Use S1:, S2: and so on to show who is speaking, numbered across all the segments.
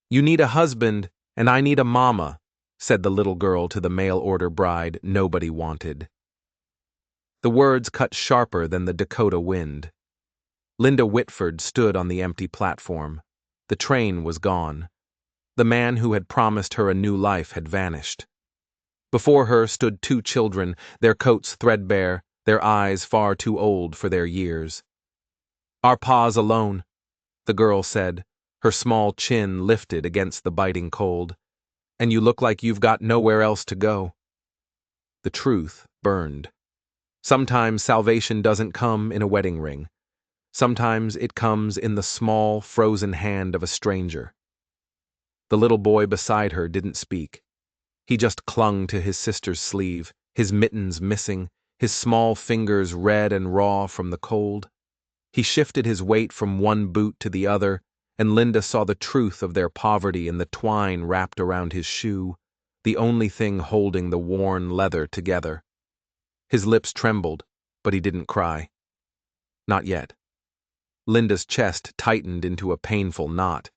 S1: You need a husband, and I need a mama, said the little girl to the mail-order bride nobody wanted. The words cut sharper than the Dakota wind. Linda Whitford stood on the empty platform. The train was gone. The man who had promised her a new life had vanished. Before her stood two children, their coats threadbare, their eyes far too old for their years. Our pa's alone, the girl said, her small chin lifted against the biting cold. And you look like you've got nowhere else to go. The truth burned. Sometimes salvation doesn't come in a wedding ring. Sometimes it comes in the small, frozen hand of a stranger. The little boy beside her didn't speak. He just clung to his sister's sleeve, his mittens missing, his small fingers red and raw from the cold. He shifted his weight from one boot to the other, and Linda saw the truth of their poverty in the twine wrapped around his shoe, the only thing holding the worn leather together. His lips trembled, but he didn't cry. Not yet. Linda's chest tightened into a painful knot.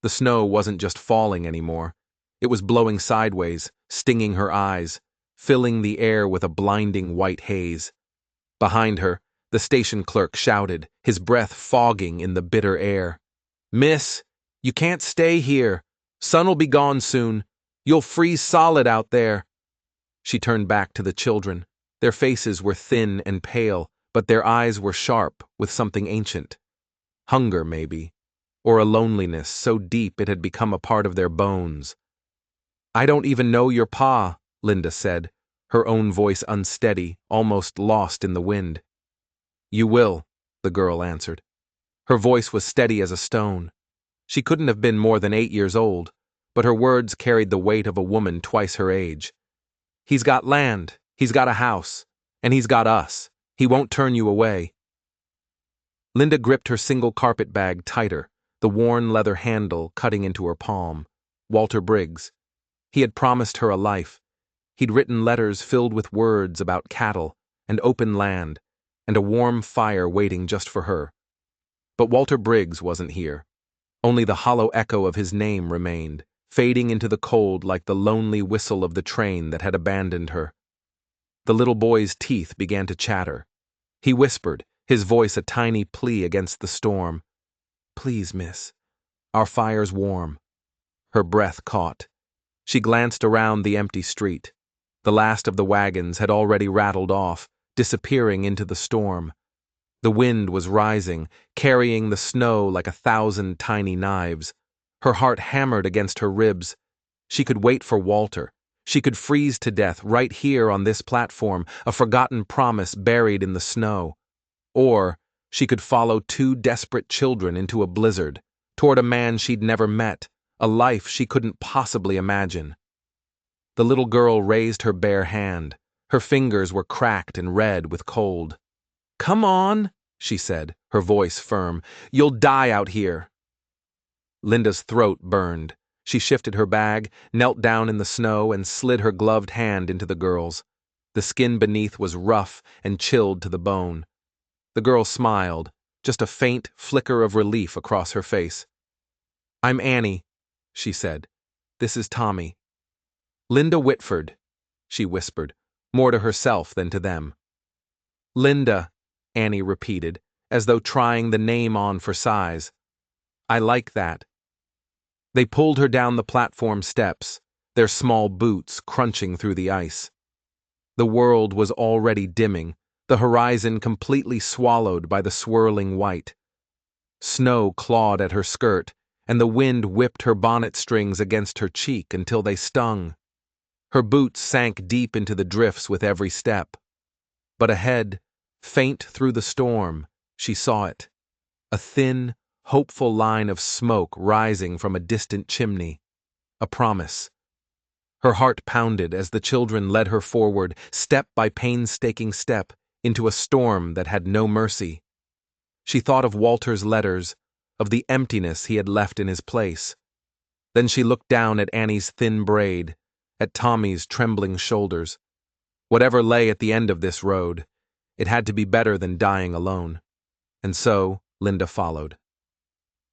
S1: The snow wasn't just falling anymore. It was blowing sideways, stinging her eyes, filling the air with a blinding white haze. Behind her, the station clerk shouted, his breath fogging in the bitter air. Miss, you can't stay here. Sun'll be gone soon. You'll freeze solid out there. She turned back to the children. Their faces were thin and pale, but their eyes were sharp with something ancient. Hunger, maybe, or a loneliness so deep it had become a part of their bones. I don't even know your pa, Linda said, her own voice unsteady, almost lost in the wind. You will, the girl answered. Her voice was steady as a stone. She couldn't have been more than 8 years old, but her words carried the weight of a woman twice her age. He's got land, he's got a house, and he's got us. He won't turn you away. Linda gripped her single carpet bag tighter, the worn leather handle cutting into her palm. Walter Briggs. He had promised her a life. He'd written letters filled with words about cattle and open land and a warm fire waiting just for her. But Walter Briggs wasn't here. Only the hollow echo of his name remained, fading into the cold like the lonely whistle of the train that had abandoned her. The little boy's teeth began to chatter. He whispered, his voice a tiny plea against the storm. Please, miss. Our fire's warm. Her breath caught. She glanced around the empty street. The last of the wagons had already rattled off, disappearing into the storm. The wind was rising, carrying the snow like 1,000 tiny knives. Her heart hammered against her ribs. She could wait for Walter. She could freeze to death right here on this platform, a forgotten promise buried in the snow. Or she could follow 2 desperate children into a blizzard, toward a man she'd never met, a life she couldn't possibly imagine. The little girl raised her bare hand. Her fingers were cracked and red with cold. Come on, she said, her voice firm. You'll die out here. Linda's throat burned. She shifted her bag, knelt down in the snow, and slid her gloved hand into the girl's. The skin beneath was rough and chilled to the bone. The girl smiled, just a faint flicker of relief across her face. I'm Annie, she said. This is Tommy. Linda Whitford, she whispered, more to herself than to them. Linda, Annie repeated, as though trying the name on for size. I like that. They pulled her down the platform steps, their small boots crunching through the ice. The world was already dimming, the horizon completely swallowed by the swirling white. Snow clawed at her skirt, and the wind whipped her bonnet strings against her cheek until they stung. Her boots sank deep into the drifts with every step. But ahead, faint through the storm, she saw it. A thin, hopeful line of smoke rising from a distant chimney. A promise. Her heart pounded as the children led her forward, step by painstaking step, into a storm that had no mercy. She thought of Walter's letters, of the emptiness he had left in his place. Then she looked down at Annie's thin braid, at Tommy's trembling shoulders. Whatever lay at the end of this road, it had to be better than dying alone. And so, Linda followed.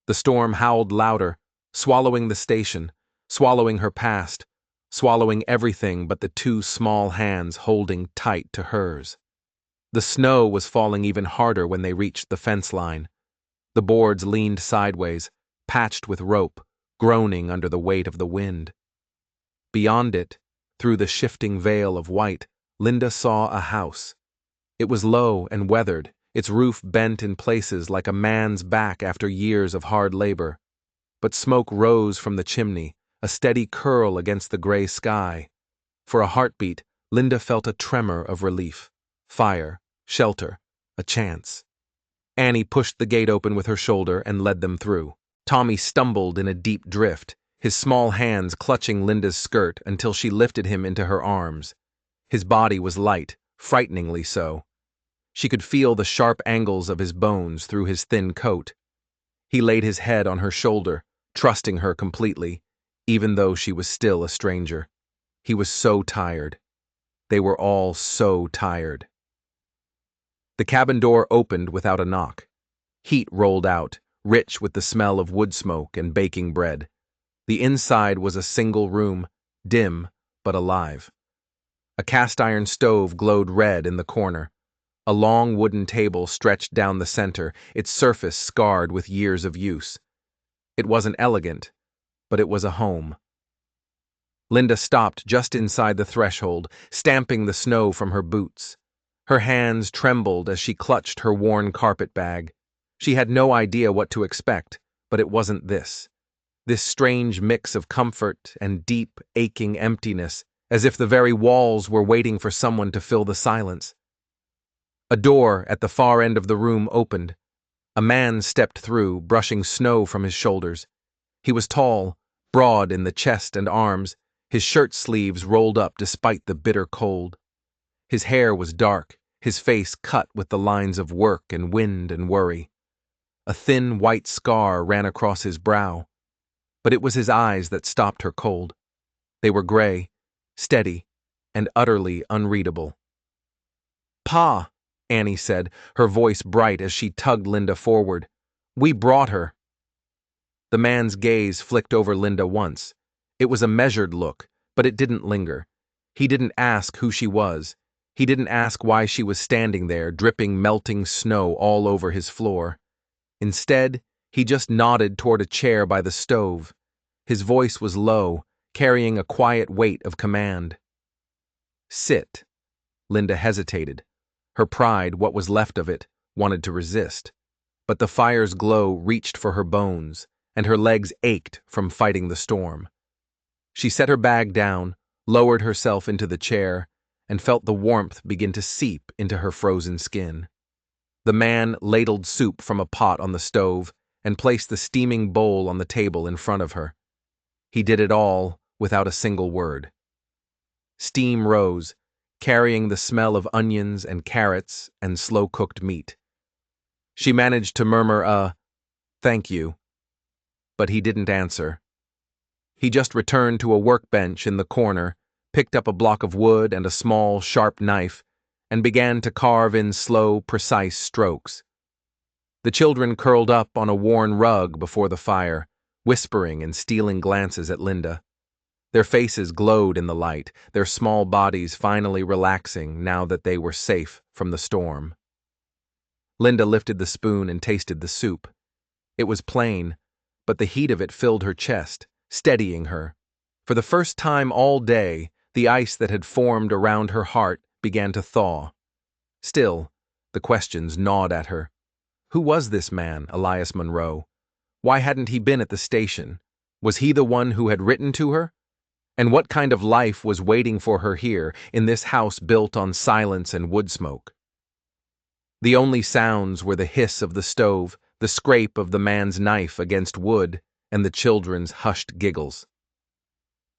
S1: The storm howled louder, swallowing the station, swallowing her past, swallowing everything but the two small hands holding tight to hers. The snow was falling even harder when they reached the fence line. The boards leaned sideways, patched with rope, groaning under the weight of the wind. Beyond it, through the shifting veil of white, Linda saw a house. It was low and weathered, its roof bent in places like a man's back after years of hard labor. But smoke rose from the chimney, a steady curl against the gray sky. For a heartbeat, Linda felt a tremor of relief. Fire, shelter, a chance. Annie pushed the gate open with her shoulder and led them through. Tommy stumbled in a deep drift, his small hands clutching Linda's skirt until she lifted him into her arms. His body was light, frighteningly so. She could feel the sharp angles of his bones through his thin coat. He laid his head on her shoulder, trusting her completely, even though she was still a stranger. He was so tired. They were all so tired. The cabin door opened without a knock. Heat rolled out, rich with the smell of wood smoke and baking bread. The inside was a single room, dim but alive. A cast-iron stove glowed red in the corner. A long wooden table stretched down the center, its surface scarred with years of use. It wasn't elegant, but it was a home. Linda stopped just inside the threshold, stamping the snow from her boots. Her hands trembled as she clutched her worn carpet bag. She had no idea what to expect, but it wasn't this. This strange mix of comfort and deep, aching emptiness, as if the very walls were waiting for someone to fill the silence. A door at the far end of the room opened. A man stepped through, brushing snow from his shoulders. He was tall, broad in the chest and arms, his shirt sleeves rolled up despite the bitter cold. His hair was dark, his face cut with the lines of work and wind and worry. A thin white scar ran across his brow, but it was his eyes that stopped her cold. They were gray, steady, and utterly unreadable. "Pa," Annie said, her voice bright as she tugged Linda forward. "We brought her." The man's gaze flicked over Linda once. It was a measured look, but it didn't linger. He didn't ask who she was. He didn't ask why she was standing there, dripping melting snow all over his floor. Instead, he just nodded toward a chair by the stove. His voice was low, carrying a quiet weight of command. "Sit." Linda hesitated. Her pride, what was left of it, wanted to resist. But the fire's glow reached for her bones, and her legs ached from fighting the storm. She set her bag down, lowered herself into the chair, and felt the warmth begin to seep into her frozen skin. The man ladled soup from a pot on the stove and placed the steaming bowl on the table in front of her. He did it all without a single word. Steam rose, carrying the smell of onions and carrots and slow-cooked meat. She managed to murmur a, "Thank you," but he didn't answer. He just returned to a workbench in the corner, picked up a block of wood and a small, sharp knife, and began to carve in slow, precise strokes. The children curled up on a worn rug before the fire, whispering and stealing glances at Linda. Their faces glowed in the light, their small bodies finally relaxing now that they were safe from the storm. Linda lifted the spoon and tasted the soup. It was plain, but the heat of it filled her chest, steadying her. For the first time all day, the ice that had formed around her heart began to thaw. Still, the questions gnawed at her. Who was this man, Elias Monroe? Why hadn't he been at the station? Was he the one who had written to her? And what kind of life was waiting for her here, in this house built on silence and wood smoke? The only sounds were the hiss of the stove, the scrape of the man's knife against wood, and the children's hushed giggles.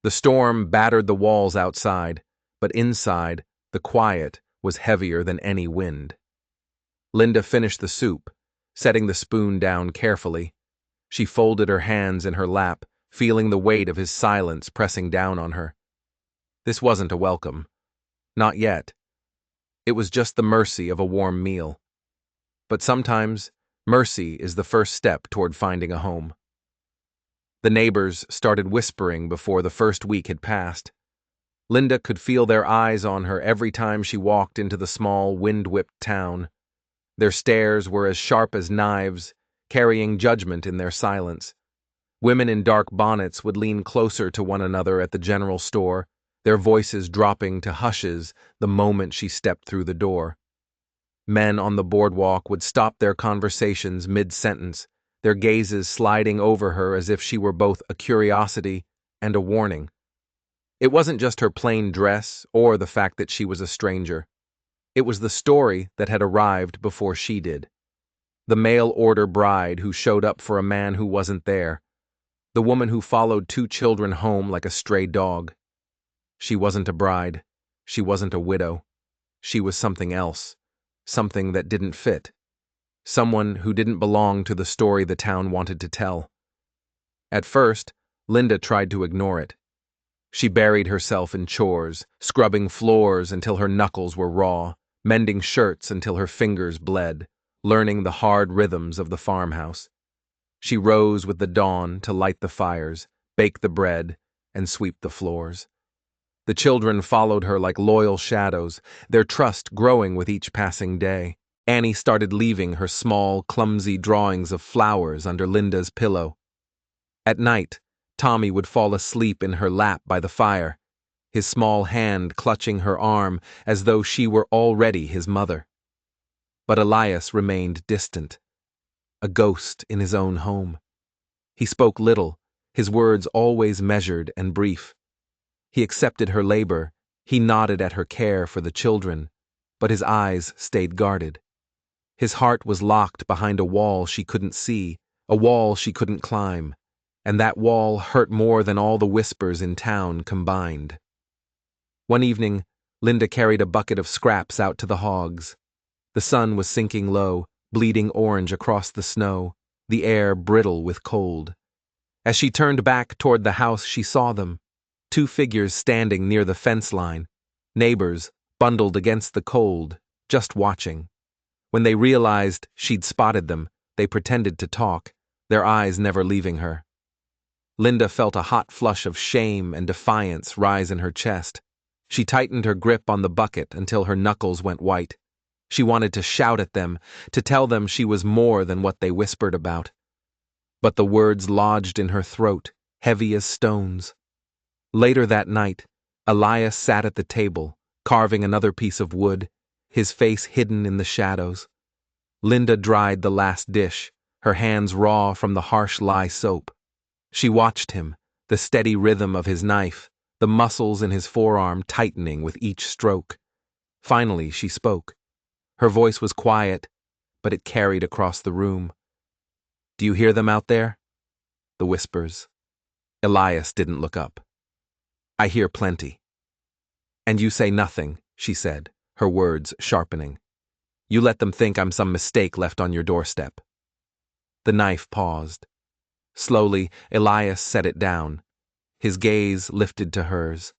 S1: The storm battered the walls outside, but inside, the quiet was heavier than any wind. Linda finished the soup, setting the spoon down carefully. She folded her hands in her lap, feeling the weight of his silence pressing down on her. This wasn't a welcome. Not yet. It was just the mercy of a warm meal. But sometimes, mercy is the first step toward finding a home. The neighbors started whispering before the first week had passed. Linda could feel their eyes on her every time she walked into the small, wind-whipped town. Their stares were as sharp as knives, carrying judgment in their silence. Women in dark bonnets would lean closer to one another at the general store, their voices dropping to hushes the moment she stepped through the door. Men on the boardwalk would stop their conversations mid-sentence, their gazes sliding over her as if she were both a curiosity and a warning. It wasn't just her plain dress or the fact that she was a stranger. It was the story that had arrived before she did. The mail-order bride who showed up for a man who wasn't there. The woman who followed 2 children home like a stray dog. She wasn't a bride. She wasn't a widow. She was something else. Something that didn't fit. Someone who didn't belong to the story the town wanted to tell. At first, Linda tried to ignore it. She buried herself in chores, scrubbing floors until her knuckles were raw, mending shirts until her fingers bled, learning the hard rhythms of the farmhouse. She rose with the dawn to light the fires, bake the bread, and sweep the floors. The children followed her like loyal shadows, their trust growing with each passing day. Annie started leaving her small, clumsy drawings of flowers under Linda's pillow. At night, Tommy would fall asleep in her lap by the fire, his small hand clutching her arm as though she were already his mother. But Elias remained distant, a ghost in his own home. He spoke little, his words always measured and brief. He accepted her labor, he nodded at her care for the children, but his eyes stayed guarded. His heart was locked behind a wall she couldn't see, a wall she couldn't climb, and that wall hurt more than all the whispers in town combined. One evening, Linda carried a bucket of scraps out to the hogs. The sun was sinking low, bleeding orange across the snow, the air brittle with cold. As she turned back toward the house, she saw them, 2 figures standing near the fence line, neighbors, bundled against the cold, just watching. When they realized she'd spotted them, they pretended to talk, their eyes never leaving her. Linda felt a hot flush of shame and defiance rise in her chest. She tightened her grip on the bucket until her knuckles went white. She wanted to shout at them, to tell them she was more than what they whispered about. But the words lodged in her throat, heavy as stones. Later that night, Elias sat at the table, carving another piece of wood, his face hidden in the shadows. Linda dried the last dish, her hands raw from the harsh lye soap. She watched him, the steady rhythm of his knife, the muscles in his forearm tightening with each stroke. Finally, she spoke. Her voice was quiet, but it carried across the room. "Do you hear them out there?" The whispers. Elias didn't look up. "I hear plenty." "And you say nothing," she said, her words sharpening. "You let them think I'm some mistake left on your doorstep." The knife paused. Slowly, Elias set it down. His gaze lifted to hers.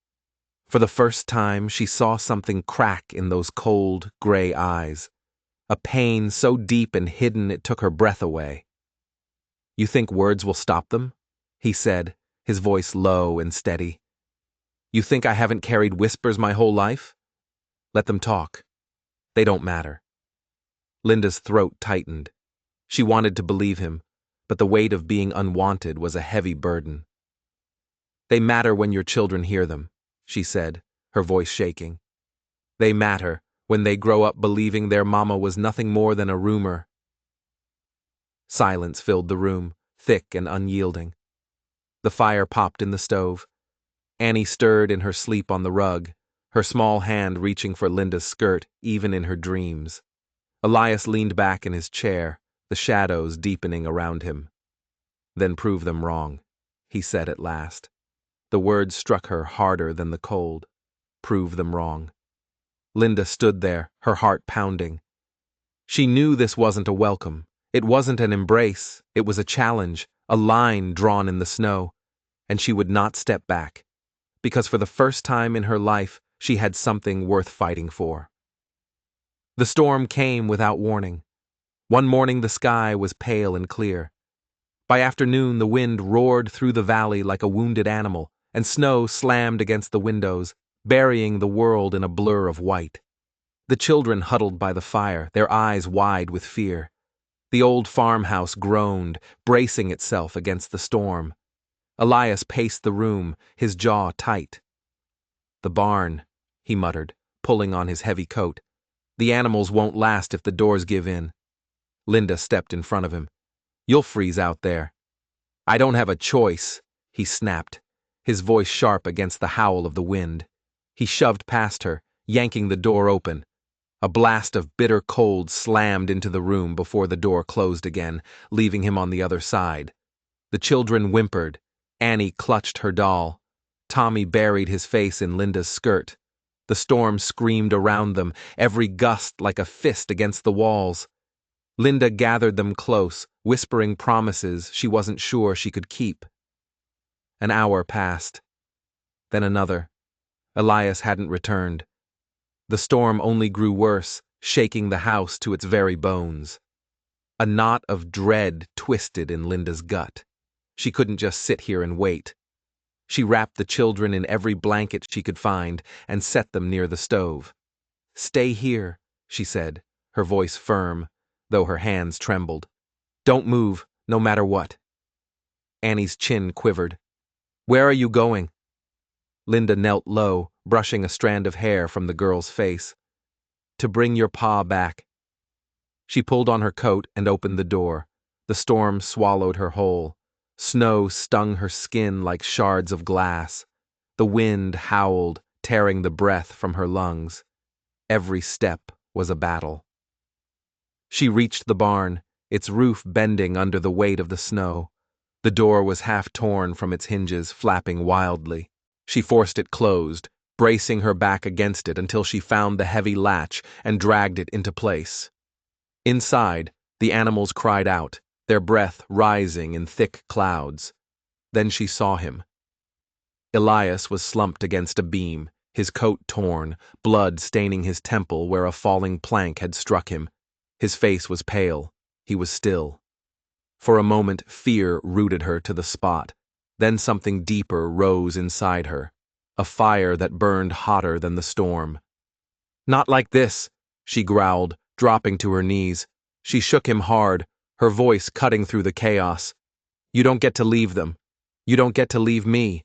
S1: For the first time, she saw something crack in those cold, gray eyes. A pain so deep and hidden it took her breath away. "You think words will stop them?" he said, his voice low and steady. "You think I haven't carried whispers my whole life? Let them talk. They don't matter." Linda's throat tightened. She wanted to believe him, but the weight of being unwanted was a heavy burden. "They matter when your children hear them," she said, her voice shaking. "They matter when they grow up believing their mama was nothing more than a rumor." Silence filled the room, thick and unyielding. The fire popped in the stove. Annie stirred in her sleep on the rug, her small hand reaching for Linda's skirt, even in her dreams. Elias leaned back in his chair, the shadows deepening around him. "Then prove them wrong," he said at last. The words struck her harder than the cold. Prove them wrong. Linda stood there, her heart pounding. She knew this wasn't a welcome. It wasn't an embrace. It was a challenge, a line drawn in the snow. And she would not step back, because for the first time in her life, she had something worth fighting for. The storm came without warning. One morning the sky was pale and clear. By afternoon, the wind roared through the valley like a wounded animal, and snow slammed against the windows, burying the world in a blur of white. The children huddled by the fire, their eyes wide with fear. The old farmhouse groaned, bracing itself against the storm. Elias paced the room, his jaw tight. "The barn," he muttered, pulling on his heavy coat. "The animals won't last if the doors give in." Linda stepped in front of him. "You'll freeze out there." "I don't have a choice," he snapped, his voice sharp against the howl of the wind. He shoved past her, yanking the door open. A blast of bitter cold slammed into the room before the door closed again, leaving him on the other side. The children whimpered. Annie clutched her doll. Tommy buried his face in Linda's skirt. The storm screamed around them, every gust like a fist against the walls. Linda gathered them close, whispering promises she wasn't sure she could keep. An hour passed. Then another. Elias hadn't returned. The storm only grew worse, shaking the house to its very bones. A knot of dread twisted in Linda's gut. She couldn't just sit here and wait. She wrapped the children in every blanket she could find and set them near the stove. "Stay here," she said, her voice firm, though her hands trembled. "Don't move, no matter what." Annie's chin quivered. "Where are you going?" Linda knelt low, brushing a strand of hair from the girl's face. "To bring your pa back." She pulled on her coat and opened the door. The storm swallowed her whole. Snow stung her skin like shards of glass. The wind howled, tearing the breath from her lungs. Every step was a battle. She reached the barn, its roof bending under the weight of the snow. The door was half torn from its hinges, flapping wildly. She forced it closed, bracing her back against it until she found the heavy latch and dragged it into place. Inside, the animals cried out, their breath rising in thick clouds. Then she saw him. Elias was slumped against a beam, his coat torn, blood staining his temple where a falling plank had struck him. His face was pale. He was still. For a moment, fear rooted her to the spot. Then something deeper rose inside her, a fire that burned hotter than the storm. "Not like this," she growled, dropping to her knees. She shook him hard, her voice cutting through the chaos. "You don't get to leave them. You don't get to leave me."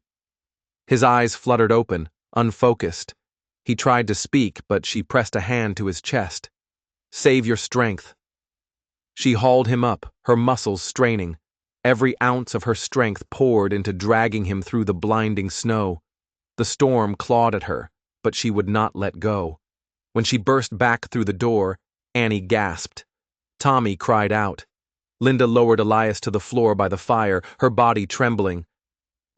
S1: His eyes fluttered open, unfocused. He tried to speak, but she pressed a hand to his chest. "Save your strength." She hauled him up, her muscles straining. Every ounce of her strength poured into dragging him through the blinding snow. The storm clawed at her, but she would not let go. When she burst back through the door, Annie gasped. Tommy cried out. Linda lowered Elias to the floor by the fire, her body trembling.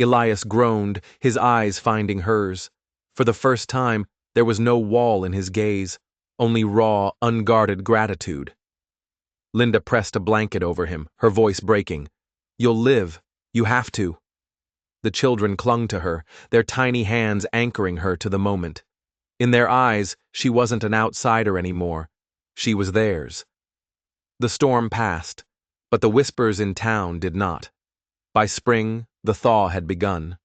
S1: Elias groaned, his eyes finding hers. For the first time, there was no wall in his gaze, only raw, unguarded gratitude. Linda pressed a blanket over him, her voice breaking. "You'll live. You have to." The children clung to her, their tiny hands anchoring her to the moment. In their eyes, she wasn't an outsider anymore. She was theirs. The storm passed, but the whispers in town did not. By spring, the thaw had begun.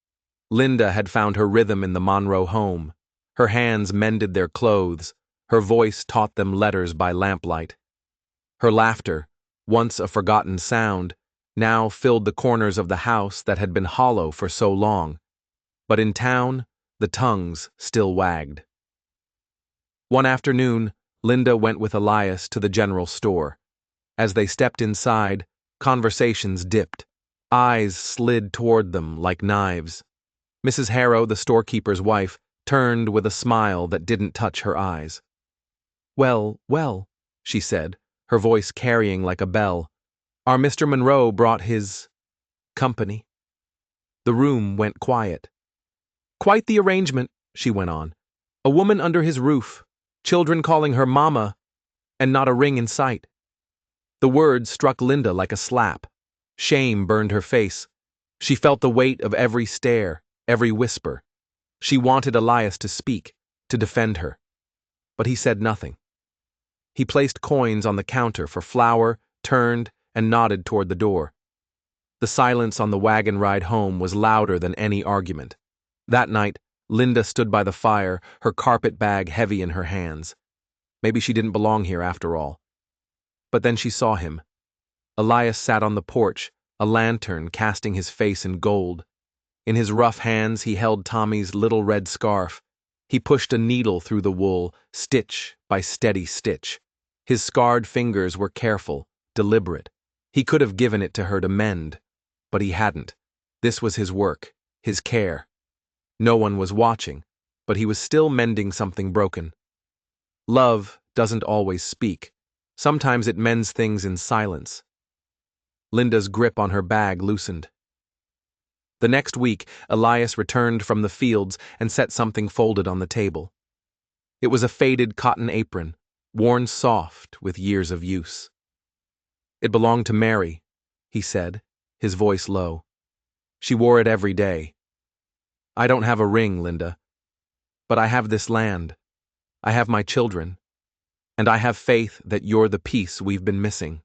S1: Linda had found her rhythm in the Monroe home. Her hands mended their clothes, her voice taught them letters by lamplight. Her laughter, once a forgotten sound, now filled the corners of the house that had been hollow for so long. But in town, the tongues still wagged. One afternoon, Linda went with Elias to the general store. As they stepped inside, conversations dipped. Eyes slid toward them like knives. Mrs. Harrow, the storekeeper's wife, turned with a smile that didn't touch her eyes. "Well, well," she said, her voice carrying like a bell. "Our Mr. Monroe brought his company." The room went quiet. "Quite the arrangement," she went on. "A woman under his roof, children calling her mama, and not a ring in sight." The words struck Linda like a slap. Shame burned her face. She felt the weight of every stare, every whisper. She wanted Elias to speak, to defend her. But he said nothing. He placed coins on the counter for flour, turned, and nodded toward the door. The silence on the wagon ride home was louder than any argument. That night, Linda stood by the fire, her carpet bag heavy in her hands. Maybe she didn't belong here after all. But then she saw him. Elias sat on the porch, a lantern casting his face in gold. In his rough hands he held Tommy's little red scarf. He pushed a needle through the wool, stitch by steady stitch. His scarred fingers were careful, deliberate. He could have given it to her to mend, but he hadn't. This was his work, his care. No one was watching, but he was still mending something broken. Love doesn't always speak. Sometimes it mends things in silence. Linda's grip on her bag loosened. The next week, Elias returned from the fields and set something folded on the table. It was a faded cotton apron, worn soft with years of use. "It belonged to Mary," he said, his voice low. "She wore it every day. I don't have a ring, Linda, but I have this land. I have my children, and I have faith that you're the piece we've been missing."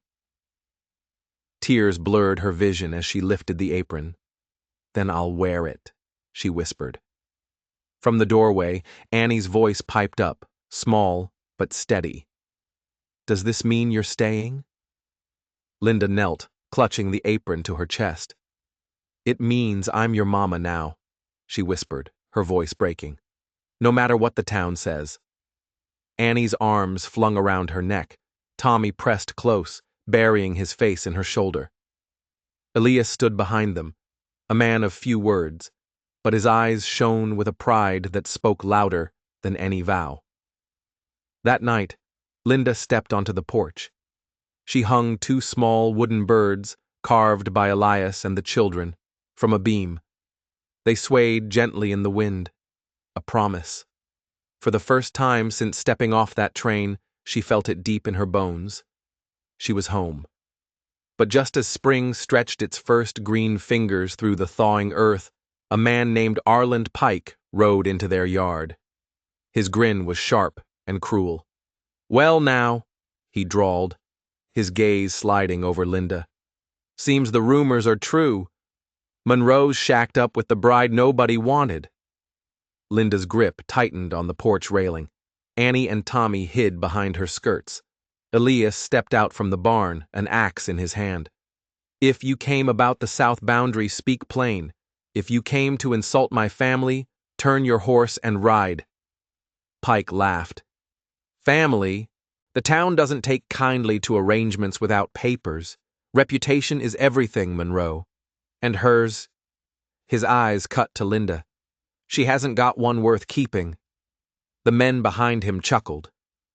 S1: Tears blurred her vision as she lifted the apron. "Then I'll wear it," she whispered. From the doorway, Annie's voice piped up, small but steady. "Does this mean you're staying?" Linda knelt, clutching the apron to her chest. "It means I'm your mama now," she whispered, her voice breaking. "No matter what the town says." Annie's arms flung around her neck. Tommy pressed close, burying his face in her shoulder. Elias stood behind them, a man of few words, but his eyes shone with a pride that spoke louder than any vow. That night, Linda stepped onto the porch. She hung 2 small wooden birds, carved by Elias and the children, from a beam. They swayed gently in the wind, a promise. For the first time since stepping off that train, she felt it deep in her bones. She was home. But just as spring stretched its first green fingers through the thawing earth, a man named Arland Pike rode into their yard. His grin was sharp and cruel. "Well now," he drawled, his gaze sliding over Linda. "Seems the rumors are true. Monroe's shacked up with the bride nobody wanted." Linda's grip tightened on the porch railing. Annie and Tommy hid behind her skirts. Elias stepped out from the barn, an axe in his hand. "If you came about the south boundary, speak plain. If you came to insult my family, turn your horse and ride." Pike laughed. "Family? The town doesn't take kindly to arrangements without papers. Reputation is everything, Monroe. And hers?" His eyes cut to Linda. "She hasn't got one worth keeping." The men behind him chuckled.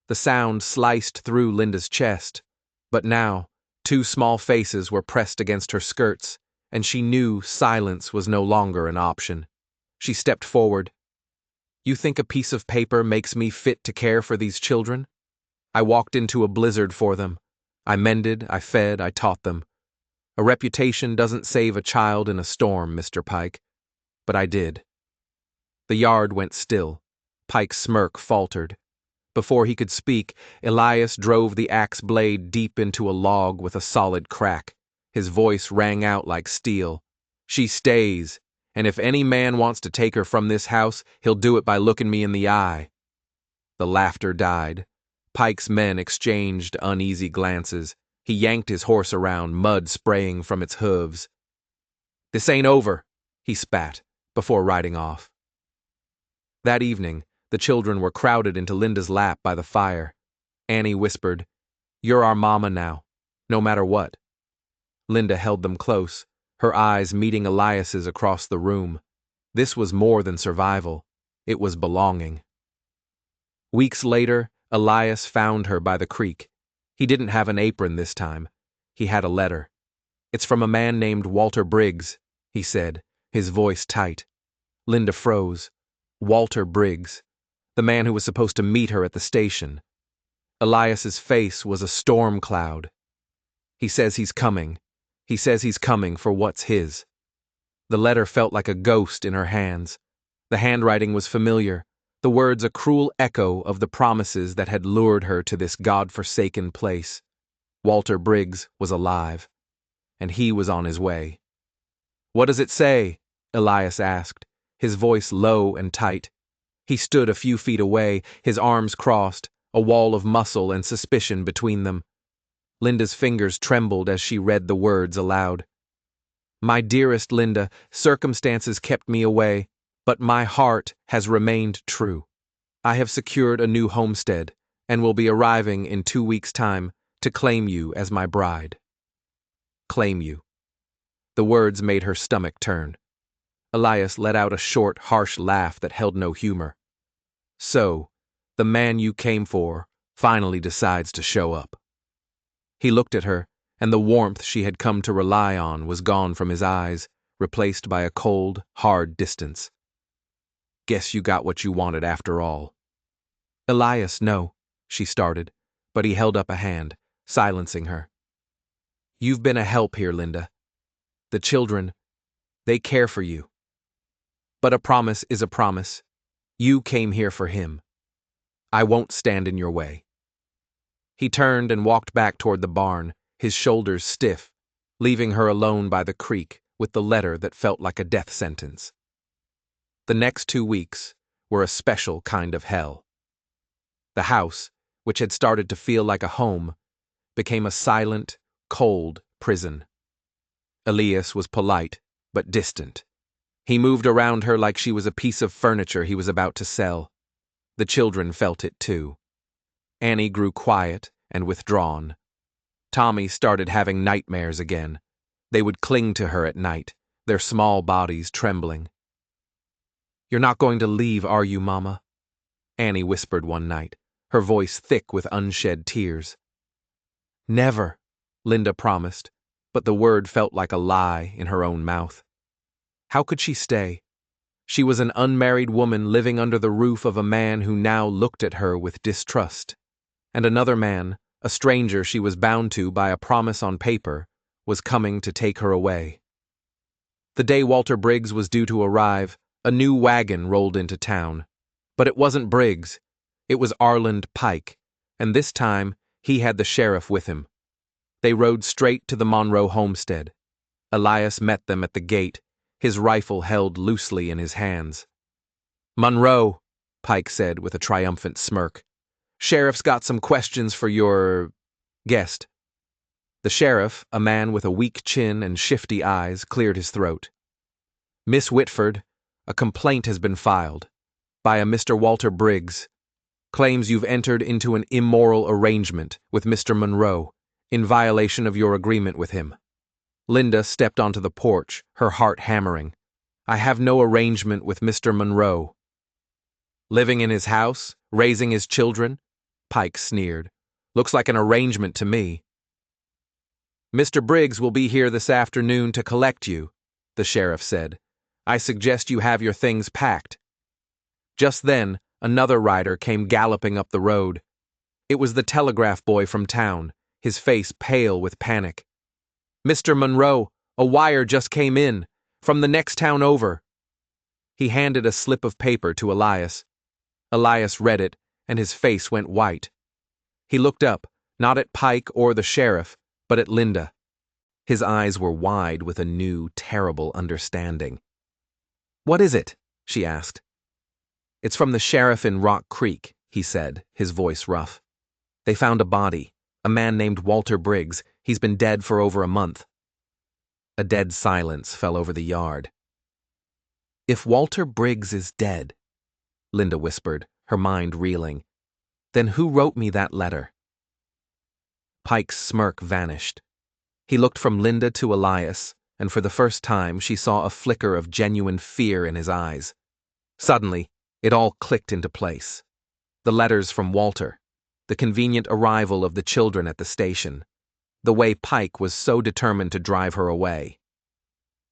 S1: The sound sliced through Linda's chest. But now, 2 small faces were pressed against her skirts, and she knew silence was no longer an option. She stepped forward. "You think a piece of paper makes me fit to care for these children? I walked into a blizzard for them. I mended, I fed, I taught them. A reputation doesn't save a child in a storm, Mr. Pike. But I did." The yard went still. Pike's smirk faltered. Before he could speak, Elias drove the axe blade deep into a log with a solid crack. His voice rang out like steel. "She stays, and if any man wants to take her from this house, he'll do it by looking me in the eye." The laughter died. Pike's men exchanged uneasy glances. He yanked his horse around, mud spraying from its hooves. "This ain't over," he spat, before riding off. That evening, the children were crowded into Linda's lap by the fire. Annie whispered, "You're our mama now, no matter what." Linda held them close, her eyes meeting Elias's across the room. This was more than survival. It was belonging. Weeks later, Elias found her by the creek. He didn't have an apron this time. He had a letter. "It's from a man named Walter Briggs," he said, his voice tight. Linda froze. Walter Briggs, the man who was supposed to meet her at the station. Elias's face was a storm cloud. "He says he's coming. He says he's coming for what's his." The letter felt like a ghost in her hands. The handwriting was familiar, the words a cruel echo of the promises that had lured her to this God-forsaken place. Walter Briggs was alive, and he was on his way. What does it say? Elias asked, his voice low and tight. He stood a few feet away, his arms crossed, a wall of muscle and suspicion between them. Linda's fingers trembled as she read the words aloud. My dearest Linda, circumstances kept me away, but my heart has remained true. I have secured a new homestead and will be arriving in 2 weeks' time to claim you as my bride. Claim you. The words made her stomach turn. Elias let out a short, harsh laugh that held no humor. So, the man you came for finally decides to show up. He looked at her, and the warmth she had come to rely on was gone from his eyes, replaced by a cold, hard distance. Guess you got what you wanted after all. Elias, no, she started, but he held up a hand, silencing her. You've been a help here, Linda. The children, they care for you. But a promise is a promise. You came here for him. I won't stand in your way. He turned and walked back toward the barn, his shoulders stiff, leaving her alone by the creek with the letter that felt like a death sentence. The next 2 weeks were a special kind of hell. The house, which had started to feel like a home, became a silent, cold prison. Elias was polite, but distant. He moved around her like she was a piece of furniture he was about to sell. The children felt it too. Annie grew quiet and withdrawn. Tommy started having nightmares again. They would cling to her at night, their small bodies trembling. You're not going to leave, are you, Mama? Annie whispered one night, her voice thick with unshed tears. Never, Linda promised, but the word felt like a lie in her own mouth. How could she stay? She was an unmarried woman living under the roof of a man who now looked at her with distrust. And another man, a stranger she was bound to by a promise on paper, was coming to take her away. The day Walter Briggs was due to arrive, a new wagon rolled into town. But it wasn't Briggs. It was Arland Pike, and this time he had the sheriff with him. They rode straight to the Monroe homestead. Elias met them at the gate, his rifle held loosely in his hands. Monroe, Pike said with a triumphant smirk. Sheriff's got some questions for your guest. The sheriff, a man with a weak chin and shifty eyes, cleared his throat. Miss Whitford, a complaint has been filed by a Mr. Walter Briggs. Claims you've entered into an immoral arrangement with Mr. Monroe in violation of your agreement with him. Linda stepped onto the porch, her heart hammering. I have no arrangement with Mr. Monroe. Living in his house, raising his children? Pike sneered. Looks like an arrangement to me. Mr. Briggs will be here this afternoon to collect you, the sheriff said. I suggest you have your things packed. Just then, another rider came galloping up the road. It was the telegraph boy from town, his face pale with panic. Mr. Monroe, a wire just came in, from the next town over. He handed a slip of paper to Elias. Elias read it, and his face went white. He looked up, not at Pike or the sheriff, but at Linda. His eyes were wide with a new, terrible understanding. What is it? She asked. It's from the sheriff in Rock Creek, he said, his voice rough. They found a body, a man named Walter Briggs. He's been dead for over a month. A dead silence fell over the yard. If Walter Briggs is dead, Linda whispered, her mind reeling, then who wrote me that letter? Pike's smirk vanished. He looked from Linda to Elias, and for the first time she saw a flicker of genuine fear in his eyes. Suddenly, it all clicked into place. The letters from Walter, the convenient arrival of the children at the station, the way Pike was so determined to drive her away.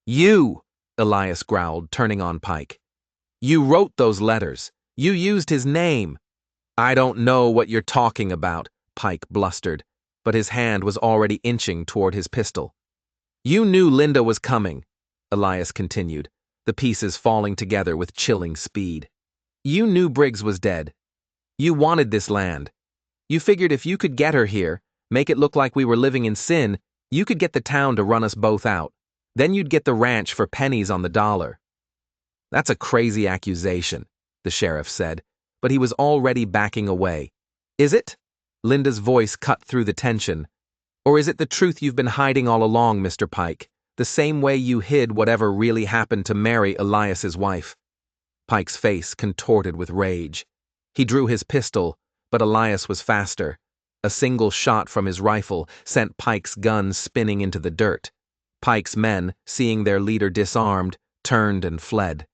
S1: You, Elias growled, turning on Pike. You wrote those letters. You used his name. I don't know what you're talking about, Pike blustered, but his hand was already inching toward his pistol. You knew Linda was coming, Elias continued, the pieces falling together with chilling speed. You knew Briggs was dead. You wanted this land. You figured if you could get her here, make it look like we were living in sin, you could get the town to run us both out. Then you'd get the ranch for pennies on the dollar. That's a crazy accusation, the sheriff said, but he was already backing away. Is it? Linda's voice cut through the tension. Or is it the truth you've been hiding all along, Mr. Pike, the same way you hid whatever really happened to Mary, Elias's wife? Pike's face contorted with rage. He drew his pistol, but Elias was faster. A single shot from his rifle sent Pike's gun spinning into the dirt. Pike's men, seeing their leader disarmed, turned and fled.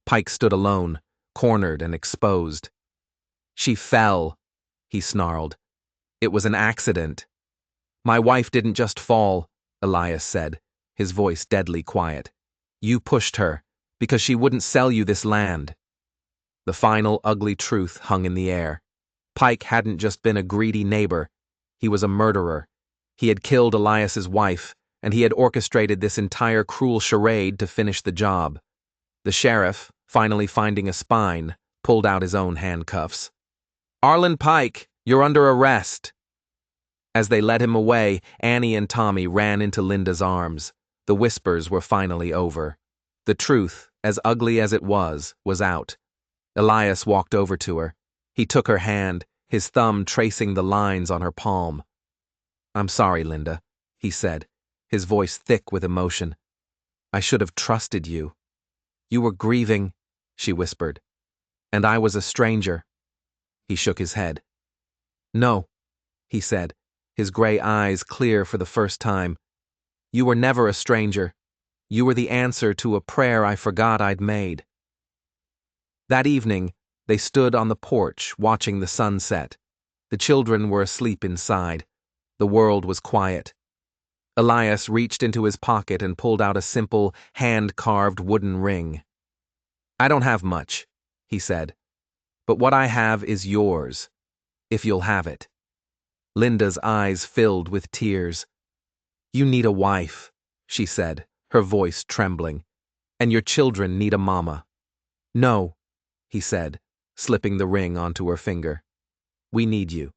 S1: Pike stood alone, cornered and exposed. She fell, he snarled. It was an accident. My wife didn't just fall, Elias said, his voice deadly quiet. You pushed her, because she wouldn't sell you this land. The final ugly truth hung in the air. Pike hadn't just been a greedy neighbor. He was a murderer. He had killed Elias's wife, and he had orchestrated this entire cruel charade to finish the job. The sheriff, finally finding a spine, pulled out his own handcuffs. Arlen Pike, you're under arrest. As they led him away, Annie and Tommy ran into Linda's arms. The whispers were finally over. The truth, as ugly as it was out. Elias walked over to her. He took her hand, his thumb tracing the lines on her palm. I'm sorry, Linda, he said, his voice thick with emotion. I should have trusted you. You were grieving, she whispered. And I was a stranger. He shook his head. No, he said, his gray eyes clear for the first time. You were never a stranger. You were the answer to a prayer I forgot I'd made. That evening, they stood on the porch watching the sun set. The children were asleep inside. The world was quiet. Elias reached into his pocket and pulled out a simple, hand-carved wooden ring. I don't have much, he said, but what I have is yours, if you'll have it. Linda's eyes filled with tears. You need a wife, she said, her voice trembling, and your children need a mama. No, he said, slipping the ring onto her finger. We need you.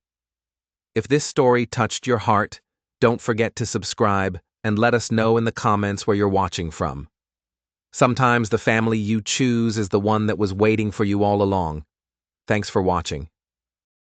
S1: If this story touched your heart, don't forget to subscribe and let us know in the comments where you're watching from. Sometimes the family you choose is the one that was waiting for you all along. Thanks for watching.